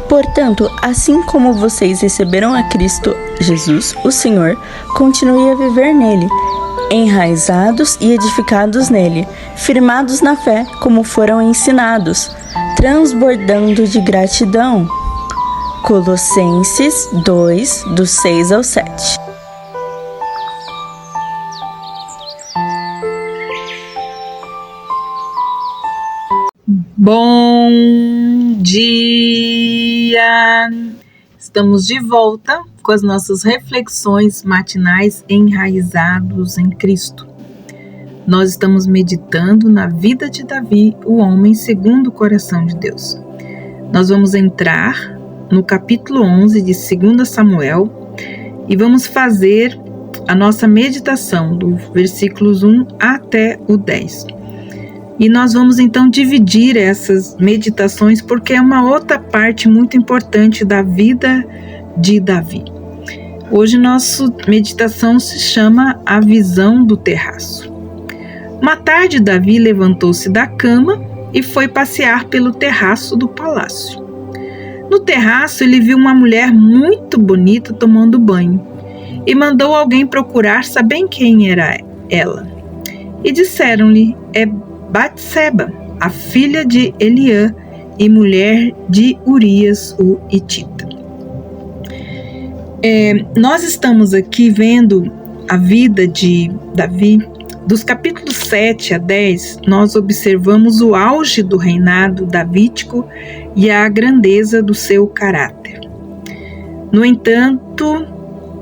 Portanto, assim como vocês receberam a Cristo Jesus, o Senhor, continue a viver nele, enraizados e edificados nele, firmados na fé, como foram ensinados, transbordando de gratidão. Colossenses 2, do 6 ao 7. Bom dia! Estamos de volta com as nossas reflexões matinais enraizados em Cristo. Nós estamos meditando na vida de Davi, o homem segundo o coração de Deus. Nós vamos entrar no capítulo 11 de 2 Samuel e vamos fazer a nossa meditação do versículos 1 até o 10. E nós vamos então dividir essas meditações porque é uma outra parte muito importante da vida de Davi. Hoje nossa meditação se chama A Visão do Terraço. Uma tarde Davi levantou-se da cama e foi passear pelo terraço do palácio. No terraço ele viu uma mulher muito bonita tomando banho e mandou alguém procurar saber quem era ela. E disseram-lhe, é Batseba, a filha de Eliã e mulher de Urias, o Hitita. Nós estamos aqui vendo a vida de Davi. Dos capítulos 7 a 10, nós observamos o auge do reinado davídico e a grandeza do seu caráter. No entanto,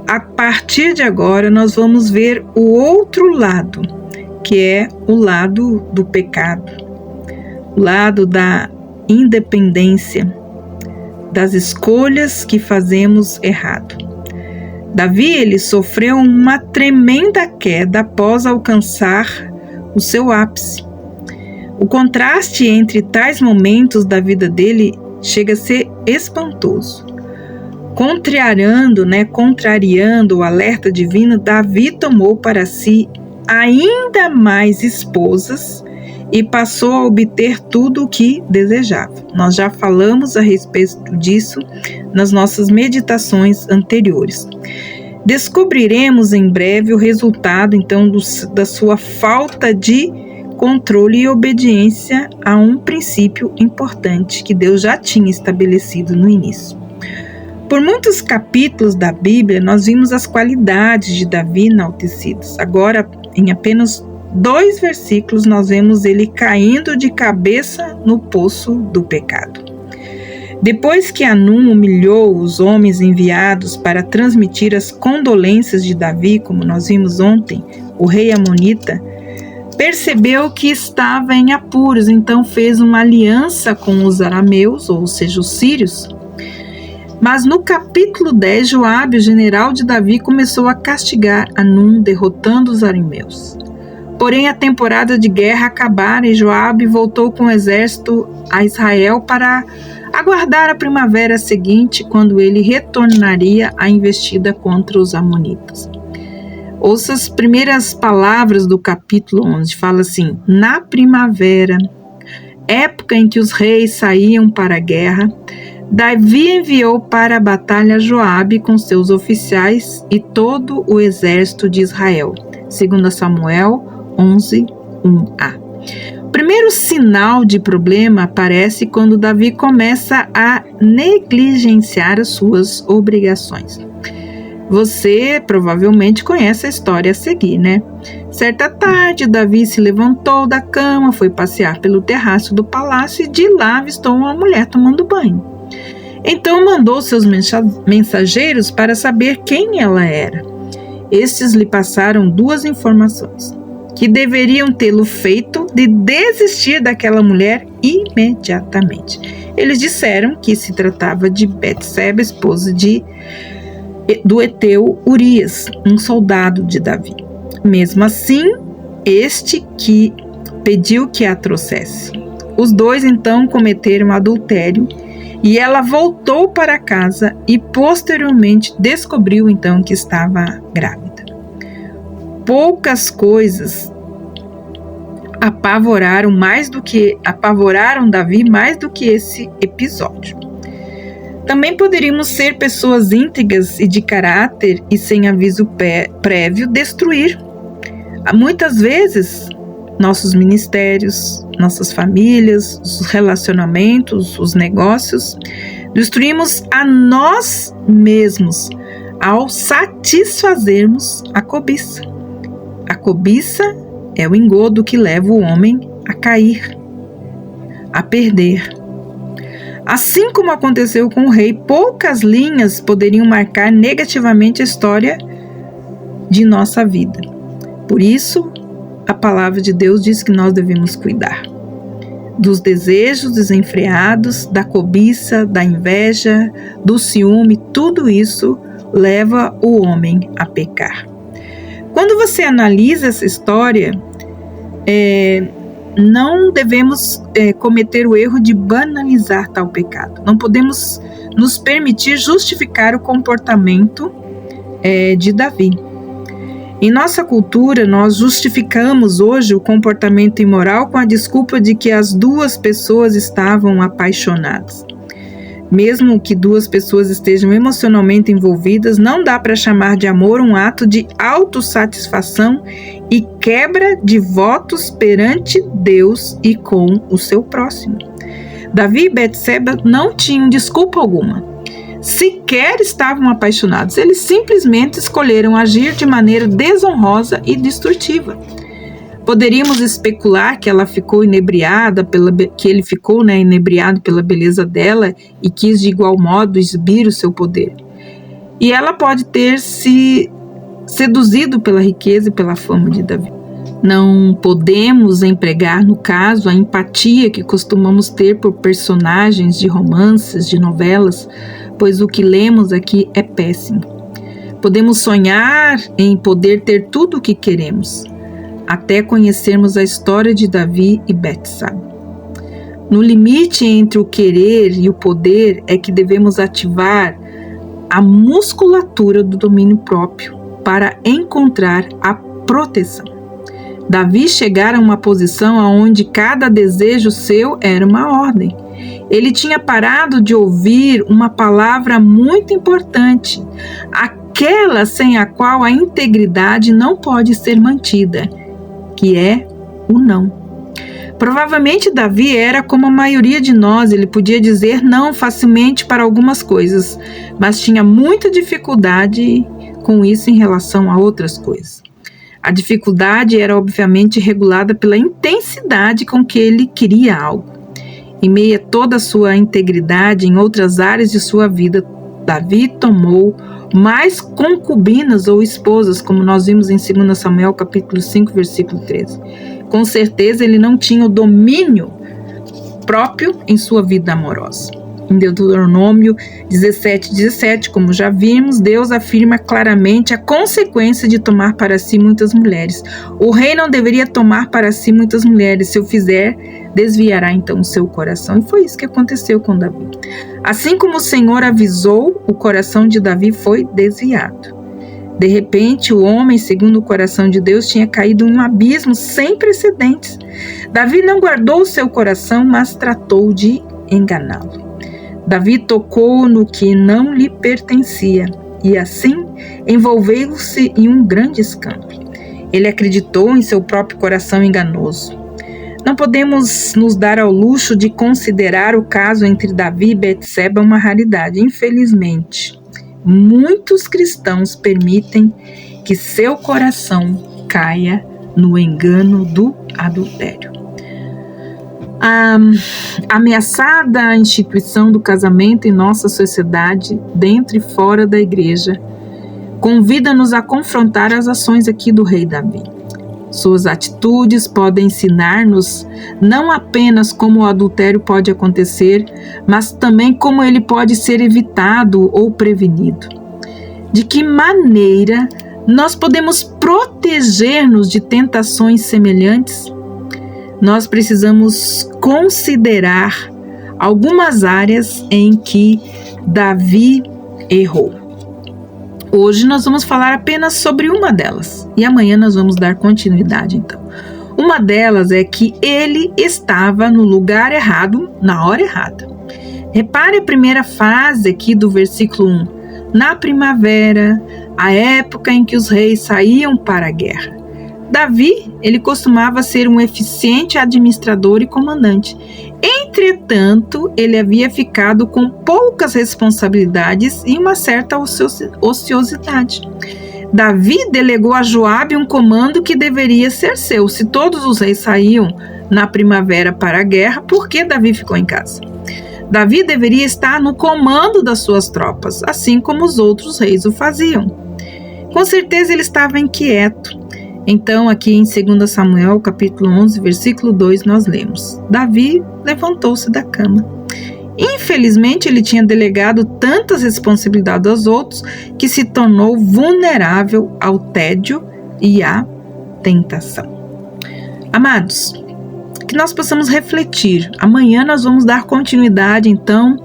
a partir de agora, nós vamos ver o outro lado, que é o lado do pecado, o lado da independência, das escolhas que fazemos errado. Davi, ele sofreu uma tremenda queda após alcançar o seu ápice. O contraste entre tais momentos da vida dele chega a ser espantoso. Contrariando o alerta divino, Davi tomou para si ainda mais esposas e passou a obter tudo o que desejava. Nós já falamos a respeito disso nas nossas meditações anteriores. Descobriremos em breve o resultado, então, da sua falta de controle e obediência a um princípio importante que Deus já tinha estabelecido no início. Por muitos capítulos da Bíblia, nós vimos as qualidades de Davi enaltecidas. Agora, em apenas 2 versículos, nós vemos ele caindo de cabeça no poço do pecado. Depois que Anum humilhou os homens enviados para transmitir as condolências de Davi, como nós vimos ontem, o rei amonita percebeu que estava em apuros, então fez uma aliança com os arameus, ou seja, os sírios. Mas no capítulo 10, Joabe, o general de Davi, começou a castigar Anum, derrotando os arameus. Porém, a temporada de guerra acabara e Joabe voltou com o exército a Israel para aguardar a primavera seguinte, quando ele retornaria à investida contra os amonitas. Ouça as primeiras palavras do capítulo 11, fala assim: na primavera, época em que os reis saíam para a guerra, Davi enviou para a batalha Joabe com seus oficiais e todo o exército de Israel. 2 Samuel 11, 1a. O primeiro sinal de problema aparece quando Davi começa a negligenciar as suas obrigações. Você provavelmente conhece a história a seguir, né? Certa tarde, Davi se levantou da cama, foi passear pelo terraço do palácio e de lá avistou uma mulher tomando banho. Então mandou seus mensageiros para saber quem ela era. Estes lhe passaram 2 informações, que deveriam tê-lo feito de desistir daquela mulher imediatamente. Eles disseram que se tratava de Batseba, esposa do heteu Urias, um soldado de Davi. Mesmo assim, este que pediu que a trouxesse. Os 2 então cometeram adultério e ela voltou para casa e posteriormente descobriu então que estava grávida. Poucas coisas apavoraram Davi mais do que esse episódio. Também poderíamos ser pessoas íntegras e de caráter e sem aviso prévio destruir. Muitas vezes, nossos ministérios, nossas famílias, os relacionamentos, os negócios, destruímos a nós mesmos ao satisfazermos a cobiça. A cobiça é o engodo que leva o homem a cair, a perder. Assim como aconteceu com o rei, poucas linhas poderiam marcar negativamente a história de nossa vida. Por isso, a palavra de Deus diz que nós devemos cuidar dos desejos desenfreados, da cobiça, da inveja, do ciúme. Tudo isso leva o homem a pecar. Quando você analisa essa história, não devemos cometer o erro de banalizar tal pecado. Não podemos nos permitir justificar o comportamento de Davi. Em nossa cultura, nós justificamos hoje o comportamento imoral com a desculpa de que as duas pessoas estavam apaixonadas. Mesmo que duas pessoas estejam emocionalmente envolvidas, não dá para chamar de amor um ato de autossatisfação e quebra de votos perante Deus e com o seu próximo. Davi e Betseba não tinham desculpa alguma. Sequer estavam apaixonados. Eles simplesmente escolheram agir de maneira desonrosa e destrutiva. Poderíamos especular que ela ficou inebriada, que ele ficou inebriado pela beleza dela e quis de igual modo exibir o seu poder. E ela pode ter se seduzido pela riqueza e pela fama de Davi. Não podemos empregar, no caso, a empatia que costumamos ter por personagens de romances, de novelas, pois o que lemos aqui é péssimo. Podemos sonhar em poder ter tudo o que queremos, até conhecermos a história de Davi e Betseba. No limite entre o querer e o poder é que devemos ativar a musculatura do domínio próprio para encontrar a proteção. Davi chegara a uma posição onde cada desejo seu era uma ordem. Ele tinha parado de ouvir uma palavra muito importante, aquela sem a qual a integridade não pode ser mantida, que é o não. Provavelmente Davi era como a maioria de nós, ele podia dizer não facilmente para algumas coisas, mas tinha muita dificuldade com isso em relação a outras coisas. A dificuldade era obviamente regulada pela intensidade com que ele queria algo. Em meio a toda a sua integridade em outras áreas de sua vida, Davi tomou mais concubinas ou esposas, como nós vimos em 2 Samuel capítulo 5, versículo 13. Com certeza ele não tinha o domínio próprio em sua vida amorosa. Em Deuteronômio 17:17, como já vimos, Deus afirma claramente a consequência de tomar para si muitas mulheres. O rei não deveria tomar para si muitas mulheres. Se o fizer, desviará então o seu coração. E foi isso que aconteceu com Davi. Assim como o Senhor avisou, o coração de Davi foi desviado. De repente, o homem, segundo o coração de Deus, tinha caído em um abismo sem precedentes. Davi não guardou o seu coração, mas tratou de enganá-lo. Davi tocou no que não lhe pertencia e assim envolveu-se em um grande escândalo. Ele acreditou em seu próprio coração enganoso. Não podemos nos dar ao luxo de considerar o caso entre Davi e Betseba uma raridade. Infelizmente, muitos cristãos permitem que seu coração caia no engano do adultério. A ameaçada instituição do casamento em nossa sociedade, dentro e fora da igreja, convida-nos a confrontar as ações aqui do rei Davi. Suas atitudes podem ensinar-nos não apenas como o adultério pode acontecer, mas também como ele pode ser evitado ou prevenido. De que maneira nós podemos proteger-nos de tentações semelhantes? Nós precisamos considerar algumas áreas em que Davi errou. Hoje nós vamos falar apenas sobre uma delas e amanhã nós vamos dar continuidade então. Uma delas é que ele estava no lugar errado, na hora errada. Repare a primeira frase aqui do versículo 1. Na primavera, a época em que os reis saíam para a guerra. Davi, ele costumava ser um eficiente administrador e comandante. Entretanto, ele havia ficado com poucas responsabilidades e uma certa ociosidade. Davi delegou a Joabe um comando que deveria ser seu. Se todos os reis saíam na primavera para a guerra, por que Davi ficou em casa? Davi deveria estar no comando das suas tropas, assim como os outros reis o faziam. Com certeza ele estava inquieto. Então, aqui em 2 Samuel, capítulo 11, versículo 2, nós lemos: Davi levantou-se da cama. Infelizmente, ele tinha delegado tantas responsabilidades aos outros que se tornou vulnerável ao tédio e à tentação. Amados, que nós possamos refletir. Amanhã nós vamos dar continuidade, então,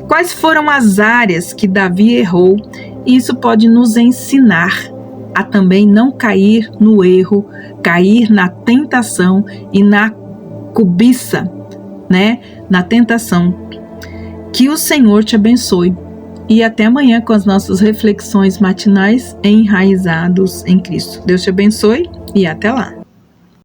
quais foram as áreas que Davi errou, e isso pode nos ensinar a também não cair no erro, cair na tentação e na cobiça, na tentação. Que o Senhor te abençoe. E até amanhã com as nossas reflexões matinais enraizados em Cristo. Deus te abençoe e até lá.